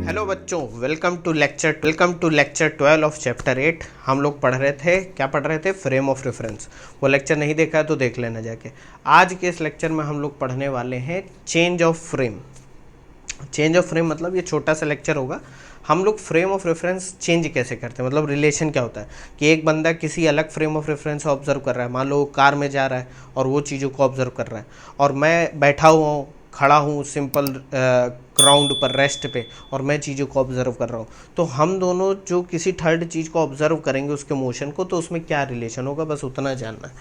Hello बच्चों, welcome to lecture 12 of chapter 8। हम लोग क्या पढ़ रहे थे? Frame of reference. वो लेक्चर नहीं देखा है तो देख लेना जाके। आज के इस लेक्चर में हम लोग पढ़ने वाले हैं change of frame. Change of frame मतलब ये छोटा सा लेक्चर होगा। हम लोग फ्रेम ऑफ रेफरेंस चेंज कैसे करते हैं, मतलब रिलेशन क्या होता है कि एक बंदा किसी अलग फ्रेम ऑफ रेफरेंस को ऑब्जर्व कर रहा है। मान लो कार में जा रहा है और वो चीज़ों को ऑब्जर्व कर रहा है, और मैं बैठा हुआ हूँ, खड़ा हूँ सिंपल ग्राउंड पर रेस्ट पे, और मैं चीज़ों को ऑब्जर्व कर रहा हूँ। तो हम दोनों जो किसी थर्ड चीज़ को ऑब्जर्व करेंगे उसके मोशन को, तो उसमें क्या रिलेशन होगा, बस उतना जानना है।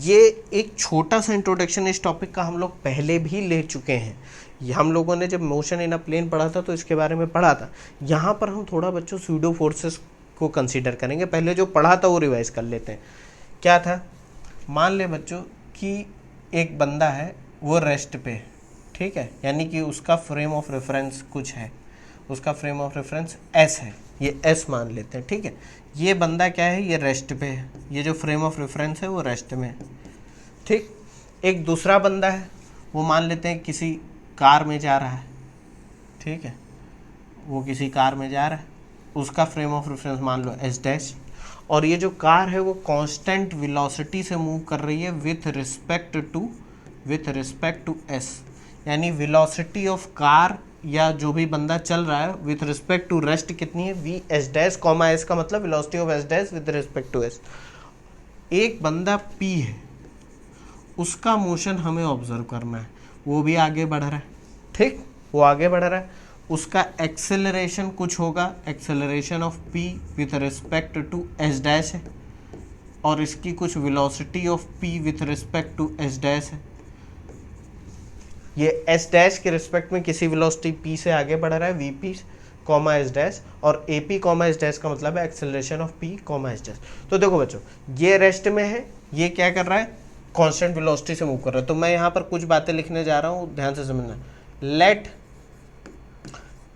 ये एक छोटा सा इंट्रोडक्शन इस टॉपिक का हम लोग पहले भी ले चुके हैं। ये हम लोगों ने जब मोशन इन अ प्लेन पढ़ा था तो इसके बारे में पढ़ा था। यहाँ पर हम थोड़ा बच्चों स्यूडो फोर्सेस को कंसीडर करेंगे। पहले जो पढ़ा था वो रिवाइज कर लेते हैं। क्या था? मान ले बच्चों कि एक बंदा है, वो रेस्ट पे, ठीक है, यानी कि उसका फ्रेम ऑफ रेफरेंस कुछ है, उसका फ्रेम ऑफ रेफरेंस एस है, ये एस मान लेते हैं, ठीक है। ये बंदा क्या है, ये रेस्ट पे है, ये जो फ्रेम ऑफ रेफरेंस है वो रेस्ट में है, ठीक। एक दूसरा बंदा है, वो मान लेते हैं किसी कार में जा रहा है, ठीक है, वो किसी कार में जा रहा है, उसका फ्रेम ऑफ रेफरेंस मान लो एस डैश, और ये जो कार है वो कांस्टेंट वेलोसिटी से मूव कर रही है विथ रिस्पेक्ट टू एस, यानी वेलोसिटी ऑफ कार या जो भी बंदा चल रहा है विथ रिस्पेक्ट टू रेस्ट कितनी है, V S dash comma S का मतलब velocity of S dash with respect to S. एक बंदा पी है, उसका मोशन हमें ऑब्जर्व करना है, वो भी आगे बढ़ रहा है, ठीक, वो आगे बढ़ रहा है। उसका एक्सेलरेशन कुछ होगा, acceleration of P with respect to S dash है, और इसकी कुछ velocity of P with respect to S dash है। ये एस डैश के रिस्पेक्ट में किसी वेलोसिटी पी से आगे बढ़ रहा है, V P comma S dash, और A P comma S dash का मतलब है acceleration of P comma S dash. तो देखो बच्चों, ये रेस्ट में है, ये क्या कर रहा है, कांस्टेंट वेलोसिटी से मूव कर रहा है। तो मैं यहाँ पर कुछ बातें लिखने जा रहा हूँ, ध्यान से समझना। Let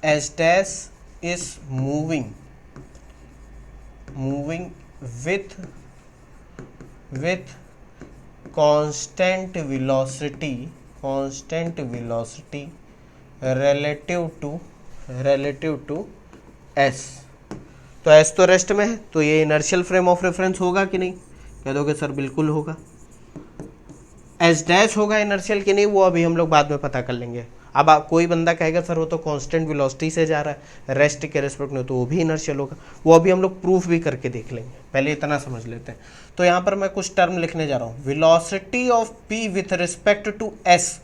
S dash is moving with constant velocity relative to s। तो s तो रेस्ट में है, तो ये इनर्शियल फ्रेम ऑफ रेफरेंस होगा कि नहीं? कह दोगे सर बिल्कुल होगा। एस डैश होगा इनर्शियल कि नहीं, वो अभी हम लोग बाद में पता कर लेंगे। अब कोई बंदा कहेगा सर वो तो कांस्टेंट वेलोसिटी से जा रहा है रेस्ट के रेस्पेक्ट में, तो वो भी इनर्शियल होगा। वो अभी हम लोग प्रूफ भी करके देख लेंगे, पहले इतना समझ लेते हैं। तो यहाँ पर मैं कुछ टर्म लिखने जा रहा हूँ। Velocity of P with respect to S,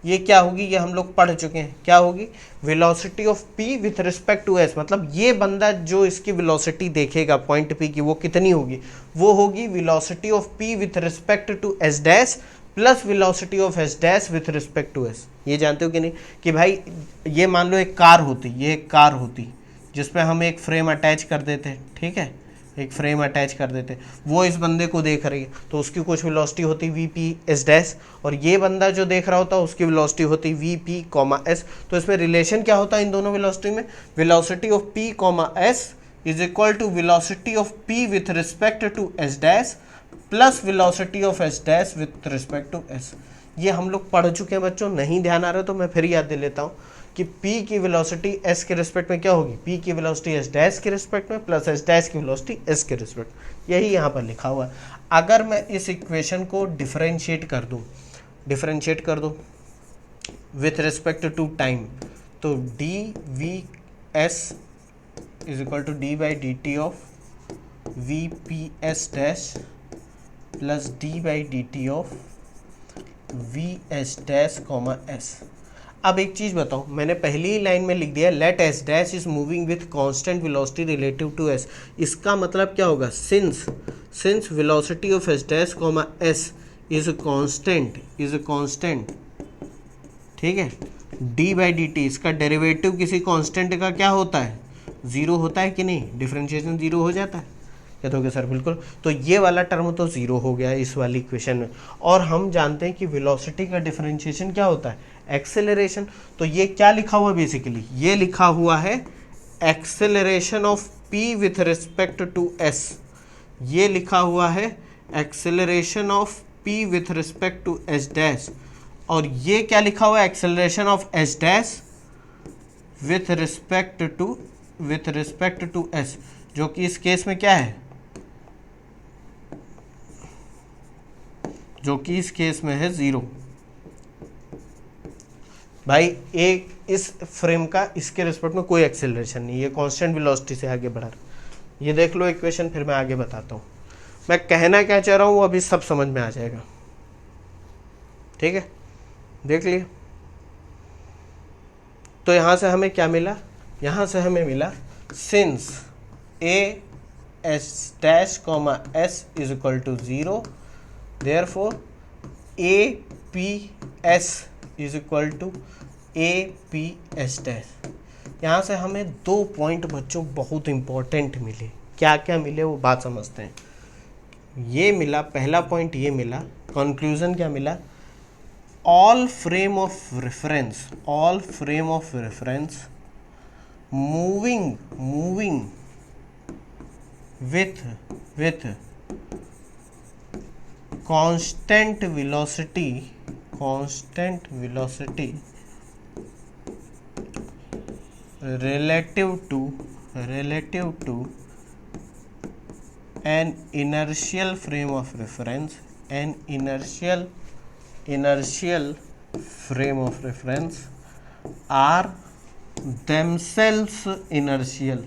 ये क्या होगी, ये हम लोग पढ़ चुके हैं। क्या होगी? Velocity of P with respect to S, मतलब ये बंदा जो इसकी वेलोसिटी देखेगा पॉइंट पी की, वो कितनी होगी, वो होगी velocity of P with respect to S dash plus velocity of S dash with respect to S. ये जानते हो कि नहीं कि भाई ये मान लो एक कार होती, ये एक कार होती जिसपे हम एक फ्रेम अटैच कर देते, ठीक है, एक फ्रेम अटैच कर देते, वो इस बंदे को देख रही है, तो उसकी कुछ वेलोसिटी होती वी पी एस डैश, और ये बंदा जो देख रहा होता है उसकी वेलोसिटी होती वी पी कॉमा एस। तो इसमें रिलेशन क्या होता है इन दोनों वेलोसिटी में? Velocity of P comma S is equal to velocity of P with respect to S dash plus velocity of S dash with respect to S. ये हम लोग पढ़ चुके हैं बच्चों, नहीं ध्यान आ रहा तो मैं फिर याद दे लेता हूँ कि P की वेलोसिटी S के रिस्पेक्ट में क्या होगी, P की वेलोसिटी S डैश के रिस्पेक्ट में प्लस S डैश की वेलोसिटी S के रिस्पेक्ट, यही यहाँ पर लिखा हुआ है। अगर मैं इस इक्वेशन को डिफरेंशिएट कर दूँ विथ रिस्पेक्ट टू टाइम, तो D V S is equal to D by D T of V P S dash plus D by D T of V S dash comma S. अब एक चीज़ बताओ, मैंने पहली ही line में लिख दिया let S dash is moving with constant velocity relative to S. इसका मतलब क्या होगा, since velocity of S dash comma S is constant, ठीक है, डी बाई डी टी, इसका डेरिवेटिव किसी कांस्टेंट का क्या होता है, जीरो होता है कि नहीं, डिफरेंशिएशन जीरो हो जाता है। कहोगे सर बिल्कुल, तो ये वाला टर्म तो जीरो हो गया इस वाली इक्वेशन में। और हम जानते हैं कि वेलोसिटी का डिफरेंशिएशन क्या होता है, एक्सेलरेशन। तो ये क्या लिखा हुआ है बेसिकली, ये लिखा हुआ है acceleration of P with respect to S, ये लिखा हुआ है acceleration of P with respect to S dash, और ये क्या लिखा हुआ है acceleration of S dash with respect to S, जो कि इस केस में क्या है, जो कि इस केस में है 0। भाई एक इस फ्रेम का इसके रिस्पेक्ट में कोई एक्सेलरेशन नहीं, ये कांस्टेंट वेलोसिटी से आगे बढ़ा रहा है। ये देख लो इक्वेशन, फिर मैं आगे बताता हूँ मैं कहना क्या चाह रहा हूँ, वो अभी सब समझ में आ जाएगा। ठीक है, देख लिए। तो यहाँ से हमें क्या मिला, यहाँ से हमें मिला since A S dash comma S is equal to 0, therefore A P S is equal to A P S dash. यहाँ से हमें 2 पॉइंट बच्चों बहुत इंपॉर्टेंट मिले। क्या क्या मिले वो बात समझते हैं। ये मिला पहला पॉइंट, ये मिला कंक्लूजन क्या मिला, all frame of reference moving with constant velocity relative to an inertial frame of reference, inertial frame of reference are themselves inertial।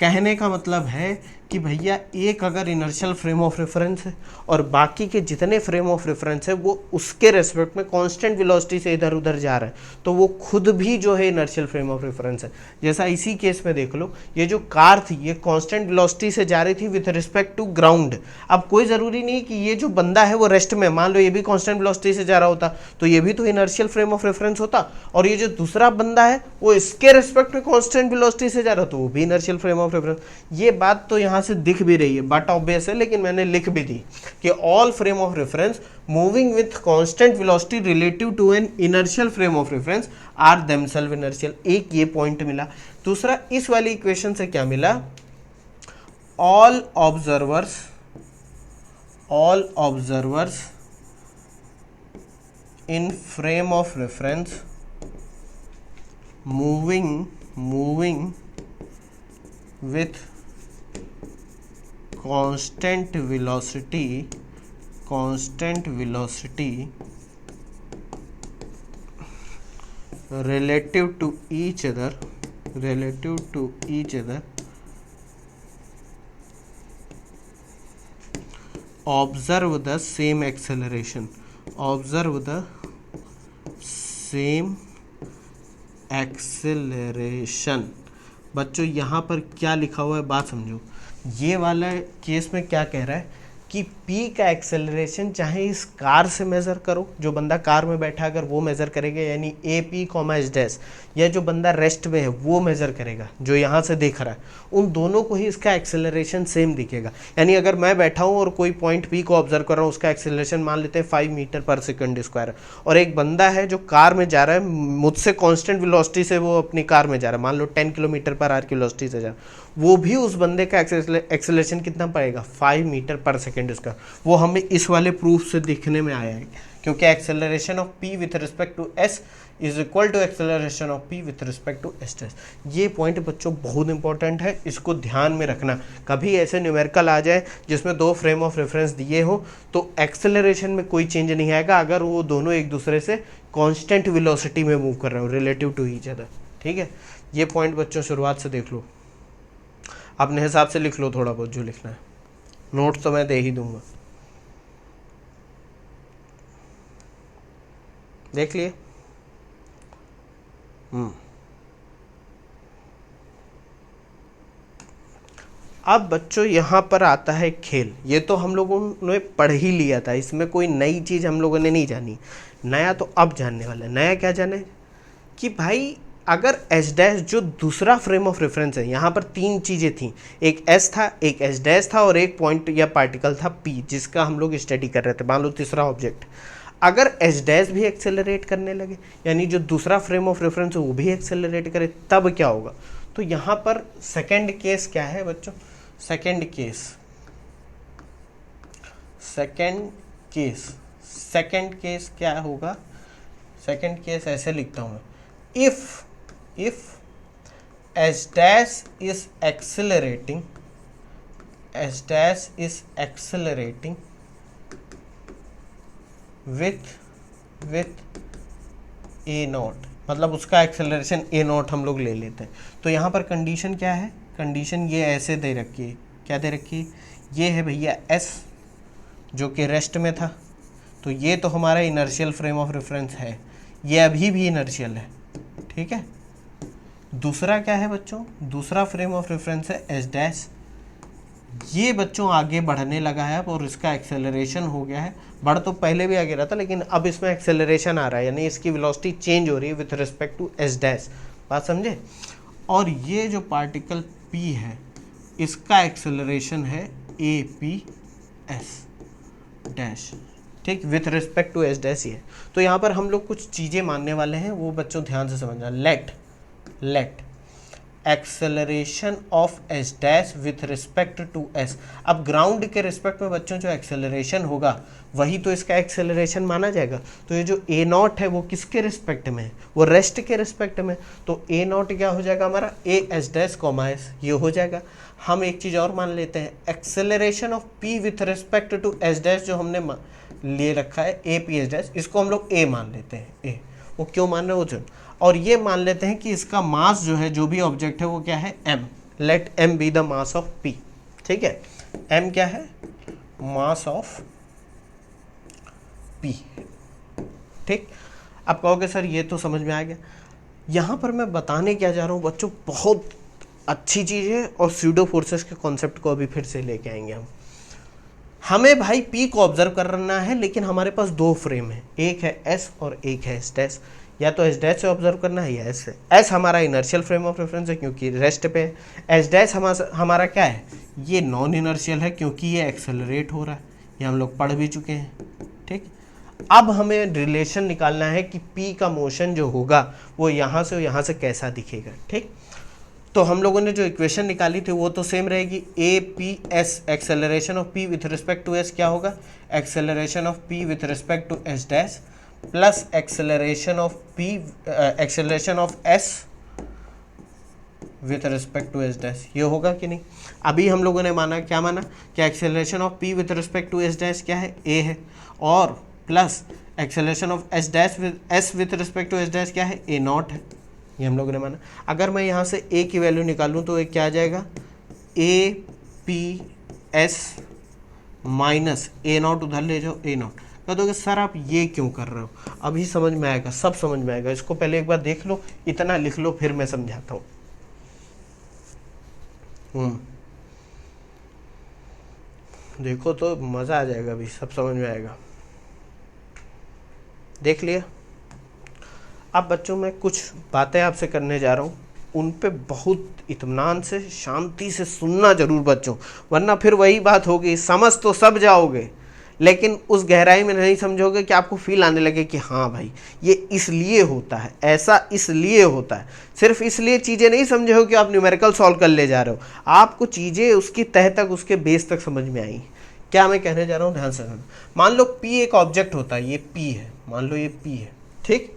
कहने का मतलब है कि भैया एक अगर इनर्शियल फ्रेम ऑफ रेफरेंस है और बाकी के जितने फ्रेम ऑफ रेफरेंस है वो उसके रेस्पेक्ट में कांस्टेंट वेलोसिटी से इधर उधर जा रहा है, तो वो खुद भी जो है इनर्शियल फ्रेम ऑफ रेफरेंस है। जैसा इसी केस में देख लो, ये जो कार थी ये कांस्टेंट वेलोसिटी से जा रही थी विथ रिस्पेक्ट टू ग्राउंड। अब कोई ज़रूरी नहीं कि ये जो बंदा है वो रेस्ट में, मान लो ये भी कांस्टेंट वेलोसिटी से जा रहा होता तो ये भी तो इनर्शियल फ्रेम ऑफ रेफरेंस होता, और ये जो दूसरा बंदा है वो इसके रेस्पेक्ट में कांस्टेंट वेलोसिटी से जा रहा तो वो भी इनर्शियल फ्रेम ऑफ रेफरेंस। ये बात तो यहाँ से दिख भी रही है, बट ऑब्वियस है, लेकिन मैंने लिख भी दी कि all frame of reference moving with constant velocity relative to an inertial frame of reference are themself inertial. एक ये पॉइंट मिला। दूसरा इस वाली इक्वेशन से क्या मिला, all observers in frame of reference moving with constant velocity relative to each other observe the same acceleration बच्चों यहाँ पर क्या लिखा हुआ है बात समझो। ये वाला केस में क्या कह रहा है कि P का एक्सेलरेशन चाहे इस कार से मेज़र करो, जो बंदा कार में बैठा अगर वो मेज़र करेगा यानी ए पी कॉमा एस डैश, या जो बंदा रेस्ट में है वो मेज़र करेगा जो यहाँ से देख रहा है, उन दोनों को ही इसका एक्सेलरेशन सेम दिखेगा। यानी अगर मैं बैठा हूँ और कोई पॉइंट P को ऑब्जर्व कर रहा हूँ, उसका एक्सेलरेशन मान लेते हैं 5 मीटर पर सेकंड स्क्वायर, और एक बंदा है जो कार में जा रहा है मुझसे कॉन्स्टेंट वेलोसिटी से वो अपनी कार में जा रहा है, मान लो 10 किलोमीटर पर आवर की वेलोसिटी से जा रहा है, वो भी उस बंदे का एक्सेलरेशन कितना पड़ेगा 5 मीटर पर सेकेंड इसका। वो हमें इस वाले प्रूफ से दिखने में आया है, क्योंकि acceleration of P with respect to S is equal to acceleration of P with respect to S dash. ये पॉइंट बच्चों बहुत इंपॉर्टेंट है, इसको ध्यान में रखना। कभी ऐसे न्यूमेरिकल आ जाए जिसमें 2 फ्रेम ऑफ रेफरेंस दिए हो तो एक्सेलरेशन में कोई चेंज नहीं आएगा अगर वो दोनों एक दूसरे से कांस्टेंट वेलोसिटी में मूव कर रहे हो रिलेटिव टू ईच अदर। ठीक है, ये पॉइंट बच्चों शुरुआत से देख लो, अपने हिसाब से लिख लो थोड़ा बहुत जो लिखना है, नोट्स तो मैं दे ही दूंगा। देख लिए। अब बच्चों यहाँ पर आता है खेल। ये तो हम लोगों ने पढ़ ही लिया था, इसमें कोई नई चीज़ हम लोगों ने नहीं जानी। नया तो अब जानने वाला है। नया क्या जाने कि भाई अगर एस डैश जो दूसरा फ्रेम ऑफ रेफरेंस है, यहाँ पर 3 चीज़ें थी, एक एस था, एक एस डैश था और एक पॉइंट या पार्टिकल था पी जिसका हम लोग स्टडी कर रहे थे, मान लो तीसरा ऑब्जेक्ट। अगर एस डैश भी एक्सेलरेट करने लगे यानी जो दूसरा फ्रेम ऑफ रेफरेंस है वो भी एक्सेलरेट करे, तब क्या होगा। तो यहाँ पर सेकेंड केस क्या है बच्चों, सेकेंड केस क्या होगा, सेकंड केस ऐसे लिखता हूँ मैं, if S dash is accelerating, S dash is accelerating with A not, मतलब उसका एक्सेलरेशन ए नॉट हम लोग ले लेते हैं। तो यहाँ पर कंडीशन क्या है, कंडीशन ये ऐसे दे रखी है, क्या दे रखी है, ये है भैया एस जो कि रेस्ट में था, तो ये तो हमारा इनर्शियल फ्रेम ऑफ रेफरेंस है, ये अभी भी इनर्शियल है, ठीक है। दूसरा क्या है बच्चों, दूसरा फ्रेम ऑफ रेफरेंस है एस डैश, ये बच्चों आगे बढ़ने लगा है और इसका एक्सेलरेशन हो गया है, बढ़ तो पहले भी आगे रहा था लेकिन अब इसमें एक्सेलरेशन आ रहा है, यानी इसकी वेलोसिटी चेंज हो रही है with respect to S dash, बात समझे। और ये जो पार्टिकल P है इसका एक्सेलरेशन है ए पी एस डैश, ठीक, with respect to S dash ये। तो यहाँ पर हम लोग कुछ चीज़ें मानने वाले हैं, वो बच्चों ध्यान से समझना। Let acceleration of S dash with respect to S, अब ग्राउंड के रिस्पेक्ट में बच्चों जो एक्सेलरेशन होगा वही तो इसका एक्सेलरेशन माना जाएगा। तो ये जो ए नॉट है वो किसके रिस्पेक्ट में है, वो रेस्ट के रिस्पेक्ट में, तो ए नॉट क्या हो जाएगा हमारा, ए एस डैश कॉमा एस, ये हो जाएगा। हम एक चीज़ और मान लेते हैं, acceleration of P with respect to S dash जो हमने ले रखा है ए पी एस डैश, इसको हम लोग ए मान लेते हैं, ए, वो क्यों मान रहे हो जो, और ये मान लेते हैं कि इसका मास जो है, जो भी ऑब्जेक्ट है वो क्या है, m, let m be the mass of p, ठीक है। m क्या है, मास ऑफ p, ठीक। अब कहोगे सर ये तो समझ में आ गया, यहाँ पर मैं बताने क्या जा रहा हूँ बच्चों, बहुत अच्छी चीज़ है, और स्यूडो फोर्सेस के कॉन्सेप्ट को अभी फिर से लेके आएंगे हम। हमें भाई p को ऑब्जर्व करना है, लेकिन हमारे पास दो फ्रेम है, एक है s और एक है s डैश, या तो एस डैश से ऑब्जर्व करना है या एस से। एस हमारा इनर्शियल फ्रेम ऑफ रेफरेंस है क्योंकि रेस्ट पे है, एस डैश हमारा क्या है, ये नॉन इनर्शियल है क्योंकि ये एक्सेलरेट हो रहा है, ये हम लोग पढ़ भी चुके हैं, ठीक। अब हमें रिलेशन निकालना है कि पी का मोशन जो होगा वो यहाँ से कैसा दिखेगा, ठीक। तो हम लोगों ने जो इक्वेशन निकाली थी वो तो सेम रहेगी, A P S, acceleration of P with respect to S क्या होगा, acceleration of P with respect to S dash plus acceleration of P, acceleration of S with respect to S dash, ये होगा कि नहीं। अभी हम लोगों ने माना, क्या माना कि acceleration of P with respect to S dash क्या है, ए है, और plus acceleration of S dash S with respect to S dash क्या है, ए नॉट है, ये हम लोगों ने माना। अगर मैं यहाँ से ए की वैल्यू निकालूँ तो एक क्या आ जाएगा, ए P S minus A not, उधर ले जाओ ए नॉट। कह दोगे सर आप ये क्यों कर रहे हो, अभी समझ में आएगा, सब समझ में आएगा, इसको पहले एक बार देख लो, इतना लिख लो, फिर मैं समझाता हूँ। देखो तो मज़ा आ जाएगा, अभी सब समझ में आएगा। देख लिया। अब बच्चों मैं कुछ बातें आपसे करने जा रहा हूँ, उन पे बहुत इत्मीनान से, शांति से सुनना जरूर बच्चों, वरना फिर वही बात होगी, समझ तो सब जाओगे लेकिन उस गहराई में नहीं समझोगे कि आपको फील आने लगे कि हाँ भाई ये इसलिए होता है, ऐसा इसलिए होता है। सिर्फ इसलिए चीज़ें नहीं समझे हो कि आप न्यूमेरिकल सॉल्व कर ले जा रहे हो, आपको चीज़ें उसकी तह तक, उसके बेस तक समझ में आई। क्या मैं कहने जा रहा हूँ ध्यान से सुनो। मान लो P एक ऑब्जेक्ट होता है, ये P है, मान लो ये P है, ठीक।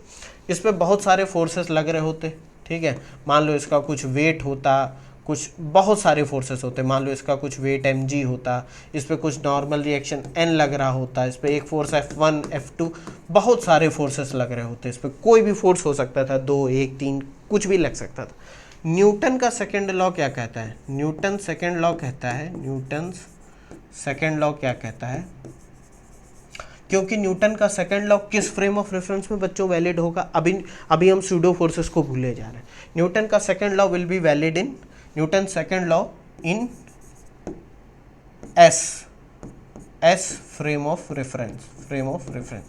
इस पर बहुत सारे फोर्सेस लग रहे होते, ठीक है। मान लो इसका कुछ वेट होता, कुछ बहुत सारे फोर्सेस होते, मान लो इसका कुछ वेट mg होता, इस पर कुछ नॉर्मल रिएक्शन n लग रहा होता, इस पर एक फोर्स F1 F2, बहुत सारे फोर्सेस लग रहे होते, इस पर कोई भी फोर्स हो सकता था, 2 1 3 कुछ भी लग सकता था। न्यूटन का सेकेंड लॉ क्या कहता है, न्यूटन सेकेंड लॉ कहता है, न्यूटन सेकेंड लॉ क्या कहता है, क्योंकि न्यूटन का सेकंड लॉ किस फ्रेम ऑफ रेफरेंस में बच्चों वैलिड होगा, अभी हम स्यूडो फोर्सेस को भूले जा रहे हैं। न्यूटन का second law will be valid in, Newton second law in S frame of reference,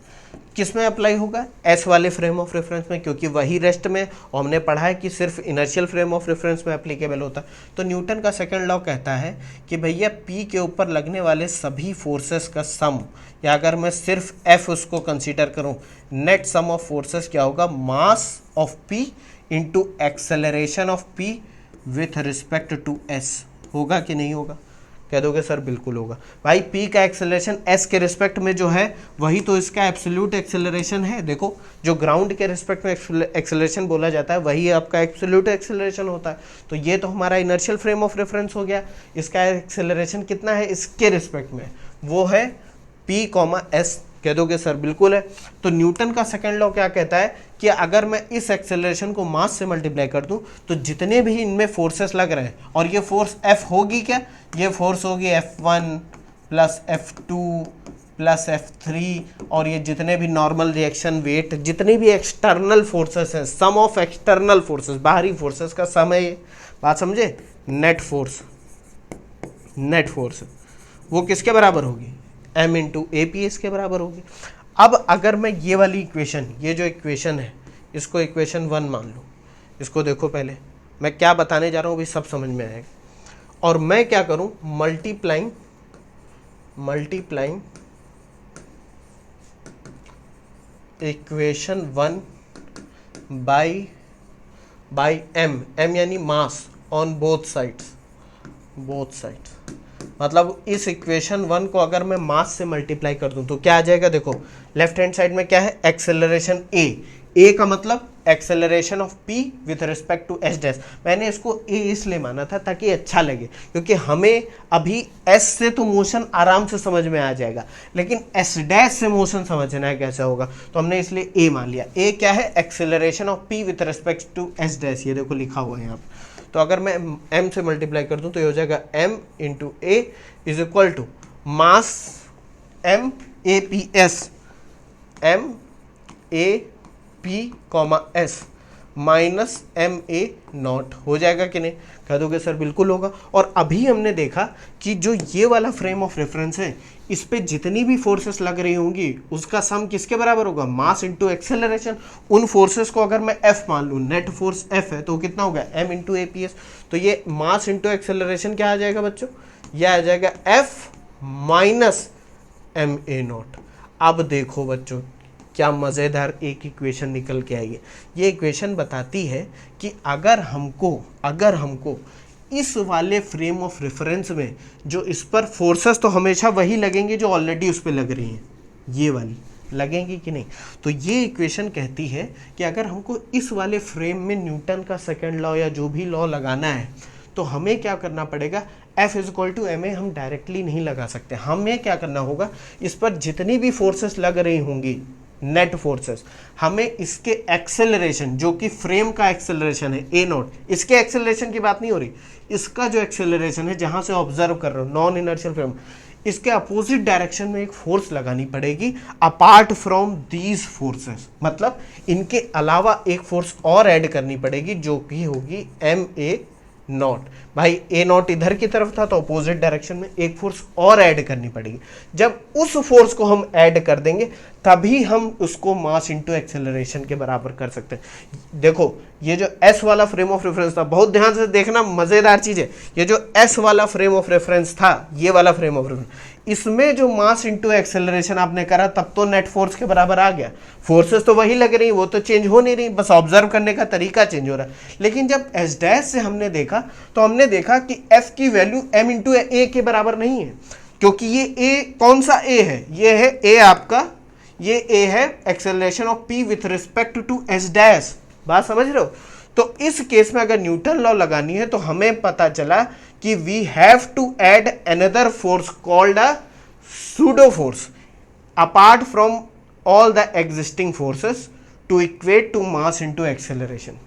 किस में अप्लाई होगा, एस वाले फ्रेम ऑफ रेफरेंस में, क्योंकि वही रेस्ट में, और हमने पढ़ा है कि सिर्फ इनर्शियल फ्रेम ऑफ रेफरेंस में एप्लीकेबल होता है। तो न्यूटन का सेकंड लॉ कहता है कि भैया P के ऊपर लगने वाले सभी फोर्सेस का सम, या अगर मैं सिर्फ F उसको कंसीडर करूं, नेट सम ऑफ फोर्सेस क्या होगा, mass of P into acceleration of P with respect to S, होगा कि नहीं होगा। कह दोगे सर बिल्कुल होगा। भाई पी का एक्सेलरेशन एस के रिस्पेक्ट में जो है वही तो इसका एब्सोल्यूट एक्सेलरेशन है। देखो जो ग्राउंड के रिस्पेक्ट में एक्सेलरेशन बोला जाता है वही आपका एब्सोल्यूट एक्सेलरेशन होता है। तो ये तो हमारा इनर्शियल फ्रेम ऑफ रेफरेंस हो गया। इसका एक्सेलरेशन कितना है इसके रिस्पेक्ट में, वो है पी कॉमा एस। कह दोगे सर बिल्कुल है। तो न्यूटन का सेकंड लॉ क्या कहता है कि अगर मैं इस एक्सेलरेशन को मास से मल्टीप्लाई कर दूं तो जितने भी इनमें फोर्सेस लग रहे हैं, और ये फोर्स F होगी क्या, ये फोर्स होगी F1 plus F2 plus F3, और ये जितने भी नॉर्मल रिएक्शन वेट, जितने भी एक्सटर्नल फोर्सेस हैं, सम ऑफ एक्सटर्नल फोर्सेस, बाहरी फोर्सेस का सम है ये। बात समझे? नेट फोर्स वो किसके बराबर होगी, m into A P S के बराबर होगी। अब अगर मैं ये वाली इक्वेशन, ये जो इक्वेशन है इसको इक्वेशन 1 मान लूँ, इसको देखो पहले मैं क्या बताने जा रहा हूँ भी सब समझ में आएगा। और मैं क्या करूँ, मल्टीप्लाइंग इक्वेशन 1 बाई m यानी मास ऑन बोथ साइड्स। मतलब इस इक्वेशन 1 को अगर मैं मास से मल्टीप्लाई कर दूं तो क्या आ जाएगा, देखो लेफ्ट हैंड साइड में क्या है, एक्सेलरेशन ए का मतलब acceleration of p with respect to s dash. मैंने इसको a इसलिए माना था ताकि अच्छा लगे, क्योंकि हमें अभी s से तो मोशन आराम से समझ में आ जाएगा, लेकिन s डैश से मोशन समझना है कैसा होगा, तो हमने इसलिए a मान लिया। a क्या है, acceleration of p with respect to s dash, ये देखो लिखा हुआ है यहाँ पर। तो अगर मैं m से मल्टीप्लाई कर दूं तो ये हो जाएगा m into A is equal to mass m a p s, m a p comma s minus m a naught. हो जाएगा कि नहीं, कह दोगे सर बिल्कुल होगा। और अभी हमने देखा कि जो ये वाला फ्रेम ऑफ रेफरेंस है इस पे जितनी भी फोर्सेस लग रही होंगी उसका सम किसके बराबर होगा, मास इंटू एक्सेलरेशन। उन फोर्सेस को अगर मैं F मान लूँ, नेट फोर्स F है, तो कितना होगा m into A P S. तो ये मास इंटू एक्सेलरेशन क्या आ जाएगा बच्चों, यह आ जाएगा F minus m a not. अब देखो बच्चों क्या मज़ेदार एक इक्वेशन निकल के आई है। ये इक्वेशन बताती है कि अगर हमको इस वाले फ्रेम ऑफ रेफरेंस में जो इस पर फोर्सेस तो हमेशा वही लगेंगे जो ऑलरेडी उस पर लग रही हैं, ये वाली लगेंगी कि नहीं। तो ये इक्वेशन कहती है कि अगर हमको इस वाले फ्रेम में न्यूटन का सेकंड लॉ या जो भी लॉ लगाना है तो हमें क्या करना पड़ेगा, F is equal to M A हम डायरेक्टली नहीं लगा सकते। हमें क्या करना होगा, इस पर जितनी भी फोर्सेस लग रही होंगी नेट फोर्सेस, हमें इसके एक्सेलरेशन जो कि फ्रेम का एक्सेलरेशन है ए नॉट, इसके एक्सेलरेशन की बात नहीं हो रही, इसका जो एक्सेलरेशन है जहां से ऑब्जर्व कर रहे हो नॉन इनर्शियल फ्रेम, इसके अपोजिट डायरेक्शन में एक फोर्स लगानी पड़ेगी अपार्ट फ्रॉम दीज फोर्सेस। मतलब इनके अलावा एक फोर्स और ऐड करनी पड़ेगी जो कि होगी एम ए नॉट। भाई ए नॉट इधर की तरफ था तो अपोजिट डायरेक्शन में एक फोर्स और ऐड करनी पड़ेगी। जब उस फोर्स को हम ऐड कर देंगे तभी हम उसको मास इंटू एक्सेलरेशन के बराबर कर सकते हैं। देखो ये जो एस वाला फ्रेम ऑफ रेफरेंस था, बहुत ध्यान से देखना, मजेदार चीज है। ये जो एस वाला फ्रेम ऑफ रेफरेंस था, ये वाला फ्रेम ऑफ रेफरेंस, इसमें जो मास इंटू एक्सेलरेशन आपने करा तब तो नेट फोर्स के बराबर आ गया। फोर्सेस तो वही लग रही, वो तो चेंज हो नहीं रही, बस ऑब्जर्व करने का तरीका चेंज हो रहा है। लेकिन जब एस डैश से हमने देखा तो हमने देखा कि एफ की वैल्यू एम इंटू ए के बराबर नहीं है, क्योंकि ये ए कौन सा ए है, ये है ए आपका, ये ए है acceleration of P with respect to S dash. बात समझ रहे हो। तो इस केस में अगर न्यूटन लॉ लगानी है तो हमें पता चला कि we have to add another force called a pseudo force apart from all the existing forces to equate to mass into acceleration.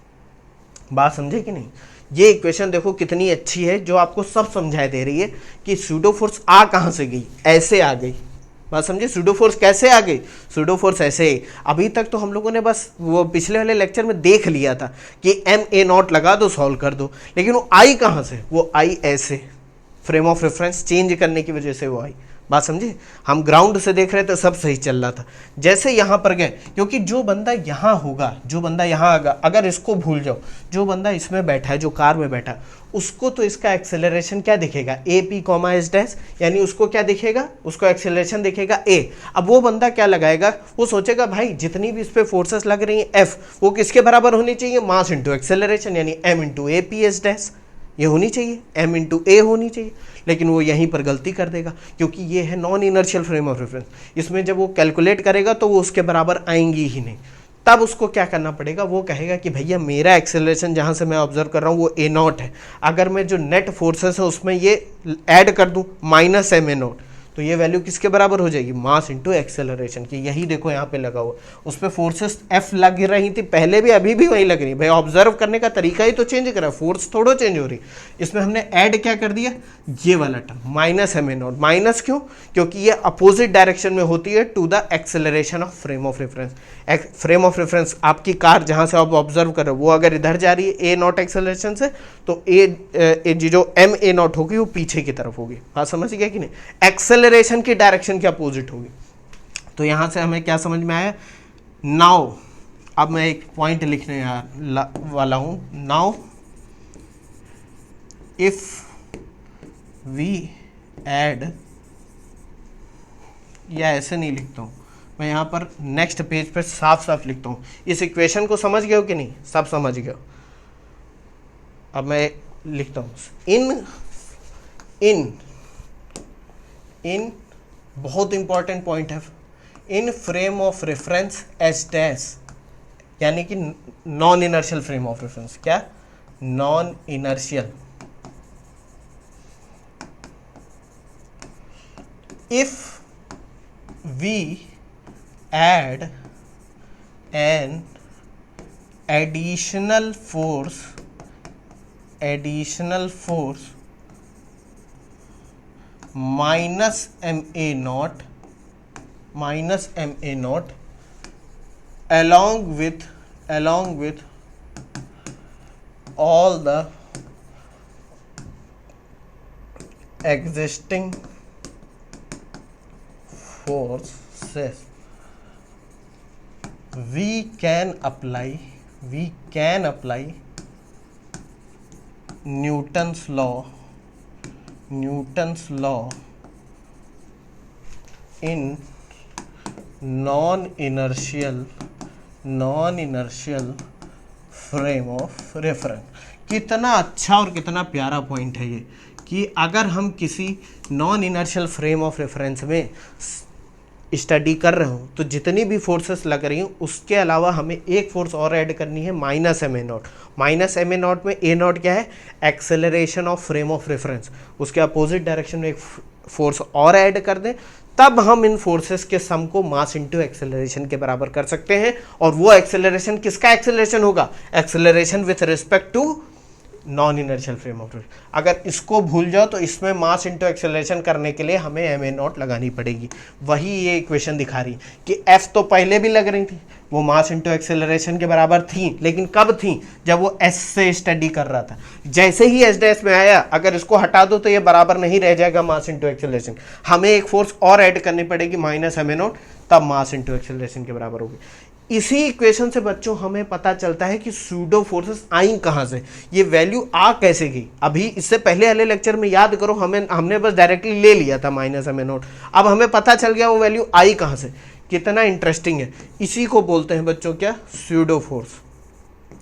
बात समझे कि नहीं। ये इक्वेशन देखो कितनी अच्छी है, जो आपको सब समझाई दे रही है कि सूडो फोर्स आ कहां से गई, ऐसे आ गई। बात समझे, सूडो फोर्स कैसे आ गई, सूडो फोर्स ऐसे ही। अभी तक तो हम लोगों ने बस वो पिछले वाले लेक्चर में देख लिया था कि एम ए नॉट लगा दो सॉल्व कर दो, लेकिन वो आई कहाँ से, वो आई ऐसे फ्रेम ऑफ रेफरेंस चेंज करने की वजह से वो आई। बात समझे, हम ग्राउंड से देख रहे थे सब सही चल रहा था, जैसे यहाँ पर गए, क्योंकि जो बंदा यहाँ होगा, जो बंदा यहाँ आगा, अगर इसको भूल जाओ, जो बंदा इसमें बैठा है, जो कार में बैठा है, उसको तो इसका एक्सेलरेशन क्या दिखेगा, ए पी कॉमा एस डैश, यानी उसको क्या दिखेगा, उसको एक्सेलरेशन दिखेगा ए। अब वो बंदा क्या लगाएगा, वो सोचेगा भाई जितनी भी इस पर फोर्सेस लग रही हैं एफ, वो किसके बराबर होनी चाहिए, मास इंटू एक्सेलरेशन, यानी M into A P S dash. ये होनी चाहिए, m इंटू ए होनी चाहिए, लेकिन वो यहीं पर गलती कर देगा क्योंकि ये है non inertial frame of reference. इसमें जब वो कैलकुलेट करेगा तो वो उसके बराबर आएंगी ही नहीं। तब उसको क्या करना पड़ेगा, वो कहेगा कि भैया मेरा एक्सेलरेशन जहाँ से मैं ऑब्जर्व कर रहा हूँ वो ए नॉट है, अगर मैं जो नेट फोर्सेस है उसमें ये ऐड कर दूँ माइनस एम ए नॉट, तो ये वैल्यू किसके बराबर हो जाएगी, मास इंटू एक्सेलरेशन की। यही देखो यहाँ पे लगा हुआ, उस पर फोर्सेस एफ लग रही थी पहले भी, अभी भी वही लग रही है। भाई ऑब्जर्व करने का तरीका ही तो चेंज करा, फोर्स थोड़ा चेंज हो रही। इसमें हमने ऐड क्या कर दिया, ये वाला term minus M A naught. Minus क्यों, क्योंकि ये अपोजिट डायरेक्शन में होती है to the acceleration of frame of reference. Frame of reference आपकी कार जहाँ से आप ऑब्जर्व कर रहे हो वो अगर इधर जा रही है ए नॉट एक्सेलरेशन से, तो ए जो एम ए नॉट होगी वो पीछे की तरफ होगी। बात समझ गया कि नहीं, एक्सेलरेशन की डायरेक्शन के अपोजिट होगी। तो यहाँ से हमें क्या समझ में आया, नाउ अब मैं एक पॉइंट लिखने वाला हूँ। नाउ इफ वी ऐड, या ऐसे नहीं लिखता हूँ मैं, यहाँ पर नेक्स्ट पेज पे साफ साफ लिखता हूँ। इस इक्वेशन को समझ गए हो कि नहीं, सब समझ गए हो। अब मैं लिखता हूँ इन बहुत इंपॉर्टेंट पॉइंट है, in frame of reference S dash, यानी कि non inertial frame of reference. क्या, non inertial. If we add an additional force minus ma naught along with all the existing forces, we can apply Newton's law in non-inertial frame of reference. कितना अच्छा और कितना प्यारा point है ये, कि अगर हम किसी non inertial frame of reference में स्टडी कर रहे हो तो जितनी भी फोर्सेस लग रही हैं उसके अलावा हमें एक फोर्स और ऐड करनी है, minus M A naught. Minus M A naught में ए नॉट क्या है, acceleration of frame of reference. उसके अपोजिट डायरेक्शन में एक फोर्स और ऐड कर दें, तब हम इन फोर्सेस के सम को मास इंटू एक्सेलरेशन के बराबर कर सकते हैं। और वो एक्सेलरेशन किसका एक्सेलरेशन होगा, acceleration with respect to non inertial frame of reference. अगर इसको भूल जाओ तो इसमें मास इंटू एक्सेलरेशन करने के लिए हमें एम ए नॉट लगानी पड़ेगी। वही ये इक्वेशन दिखा रही कि एफ तो पहले भी लग रही थी, वो मास इंटू एक्सेलरेशन के बराबर थी, लेकिन कब थी, जब वो एस से स्टडी कर रहा था। जैसे ही एस डैश में आया, अगर इसको हटा दो तो ये बराबर नहीं रह जाएगा मास इंटू एक्सेलरेशन, हमें एक फोर्स और ऐड करनी पड़ेगी माइनस एम ए नॉट, तब मास इंटू एक्सेलरेशन के बराबर होगी। इसी इक्वेशन से बच्चों हमें पता चलता है कि सूडो फोर्सेस आई कहाँ से, ये वैल्यू आ कैसे गई। अभी इससे पहले वाले लेक्चर में याद करो, हमने बस डायरेक्टली ले लिया था माइनस एम ए नॉट, अब हमें पता चल गया वो वैल्यू आई कहाँ से। कितना इंटरेस्टिंग है। इसी को बोलते हैं बच्चों क्या, सूडो फोर्स।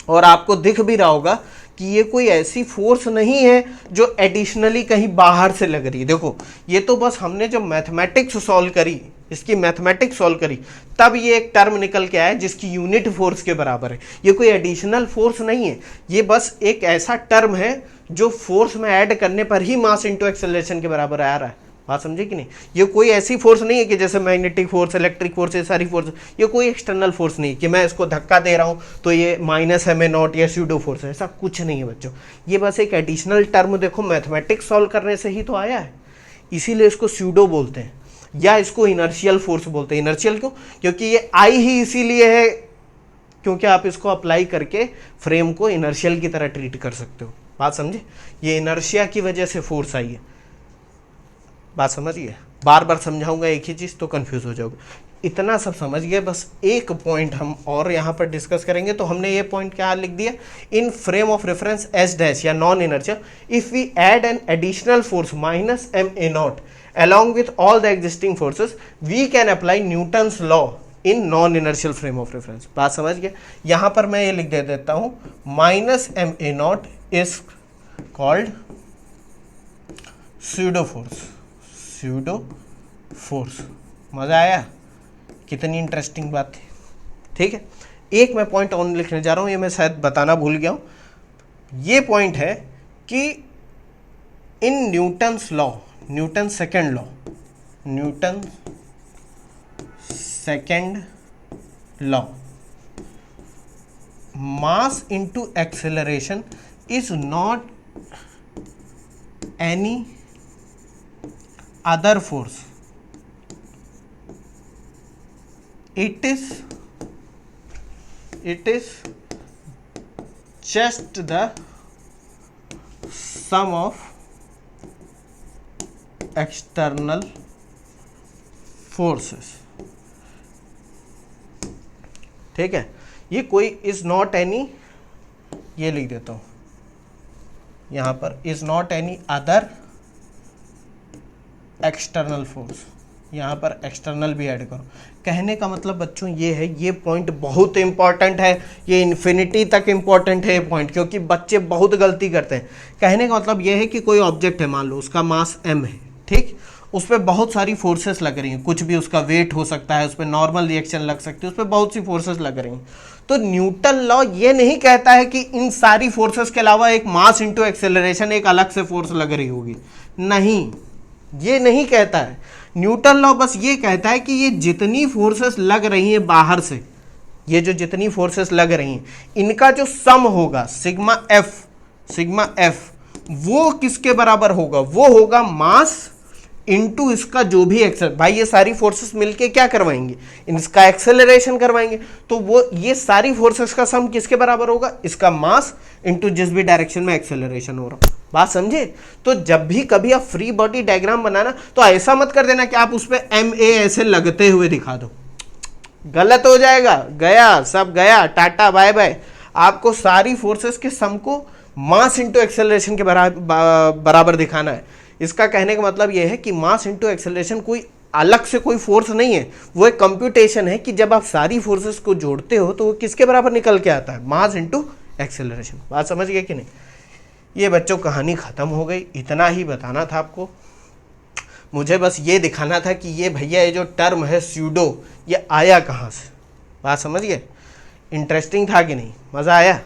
और आपको दिख भी रहा होगा कि ये कोई ऐसी फोर्स नहीं है जो एडिशनली कहीं बाहर से लग रही है। देखो ये तो बस हमने जब मैथमेटिक्स सॉल्व करी, इसकी मैथमेटिक्स सॉल्व करी, तब ये एक टर्म निकल के आया जिसकी यूनिट फोर्स के बराबर है। ये कोई एडिशनल फोर्स नहीं है, ये बस एक ऐसा टर्म है जो फोर्स में ऐड करने पर ही मास इंटू एक्सेलरेशन के बराबर आ रहा है। बात समझे कि नहीं, ये कोई ऐसी फोर्स नहीं है कि जैसे मैग्नेटिक फोर्स, इलेक्ट्रिक फोर्स, ये सारी फोर्स, ये कोई एक्सटर्नल फोर्स नहीं कि मैं इसको धक्का दे रहा हूँ तो ये माइनस एम ए नॉट या सूडो फोर्स है, ऐसा कुछ नहीं है बच्चों। ये बस एक एडिशनल टर्म, देखो मैथमेटिक्स सॉल्व करने से ही तो आया है, इसीलिए इसको सूडो बोलते हैं, या इसको इनर्शियल फोर्स बोलते हैं। इनर्शियल क्यों, क्योंकि ये आई ही इसीलिए है क्योंकि आप इसको अप्लाई करके फ्रेम को इनर्शियल की तरह ट्रीट कर सकते हो। बात समझे, ये इनर्शिया की वजह से फोर्स आई है। बात समझिए, बार बार समझाऊंगा एक ही चीज़ तो कंफ्यूज हो जाओगे। इतना सब समझ गए, बस एक पॉइंट हम और यहाँ पर डिस्कस करेंगे। तो हमने ये पॉइंट क्या लिख दिया, in frame of reference S dash या non inertial, if we add an additional force minus M A not along with all the existing forces, we can apply Newton's law in non inertial frame of reference। बात समझ गए। यहाँ पर मैं ये लिख दे देता हूँ, minus M A naught is called pseudo force. मज़ा आया? कितनी इंटरेस्टिंग बात थी। ठीक है, एक मैं पॉइंट और लिखने जा रहा हूँ, ये मैं शायद बताना भूल गया हूँ। ये पॉइंट है कि in Newton's law, Newton second law, mass into acceleration is not any other force, it is just the sum of external forces। ठीक है, ये कोई इज नॉट एनी, ये लिख देता हूं यहां पर, is not any other external force, यहाँ पर एक्सटर्नल भी ऐड करो। कहने का मतलब बच्चों ये है, ये पॉइंट बहुत इंपॉर्टेंट है, ये इन्फिनिटी तक इंपॉर्टेंट है ये पॉइंट, क्योंकि बच्चे बहुत गलती करते हैं। कहने का मतलब ये है कि कोई ऑब्जेक्ट है, मान लो उसका मास m है, ठीक, उस पर बहुत सारी फोर्सेस लग रही हैं, कुछ भी उसका वेट हो सकता है, उस पर नॉर्मल रिएक्शन लग सकती है, उस पर बहुत सी फोर्सेस लग रही हैं। तो न्यूटन लॉ ये नहीं कहता है कि इन सारी फोर्सेस के अलावा एक मास इंटू एक्सेलरेशन एक अलग से फोर्स लग रही होगी, नहीं, ये नहीं कहता है। न्यूटन लॉ बस ये कहता है कि ये जितनी फोर्सेस लग रही हैं बाहर से, ये जो जितनी फोर्सेस लग रही हैं, इनका जो सम होगा सिग्मा एफ, वो किसके बराबर होगा? वो होगा मास इनटू इसका जो भी एक्सेल। भाई ये सारी फोर्सेस मिलके क्या करवाएंगे? इसका एक्सेलरेशन करवाएंगे। तो वो ये सारी फोर्सेस का सम किसके बराबर होगा? इसका मास इनटू जिस भी डायरेक्शन में एक्सेलरेशन हो रहा। बात समझे? तो जब भी कभी आप फ्री बॉडी डायग्राम बनाना तो ऐसा मत कर देना कि आप उस पर MA ऐसे लगते हुए दिखा दो, गलत हो जाएगा, गया सब गया, टाटा बाय बाय। आपको सारी फोर्सेस के सम को मास इंटू एक्सेलरेशन के बराबर दिखाना है। इसका कहने का मतलब यह है कि मास इंटू एक्सेलरेशन कोई अलग से कोई फोर्स नहीं है, वो एक कंप्यूटेशन है कि जब आप सारी फोर्सेस को जोड़ते हो तो वो किसके बराबर निकल के आता है? मास इंटू एक्सेलरेशन। बात समझ गए कि नहीं? ये बच्चों कहानी ख़त्म हो गई, इतना ही बताना था आपको। मुझे बस ये दिखाना था कि ये भैया ये जो टर्म है स्यूडो, ये आया कहाँ से। बात समझ गए? इंटरेस्टिंग था कि नहीं? मज़ा आया?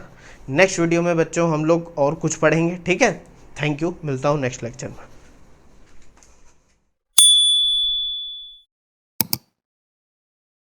नेक्स्ट वीडियो में बच्चों हम लोग और कुछ पढ़ेंगे, ठीक है? थैंक यू, मिलता हूँ नेक्स्ट लेक्चर में।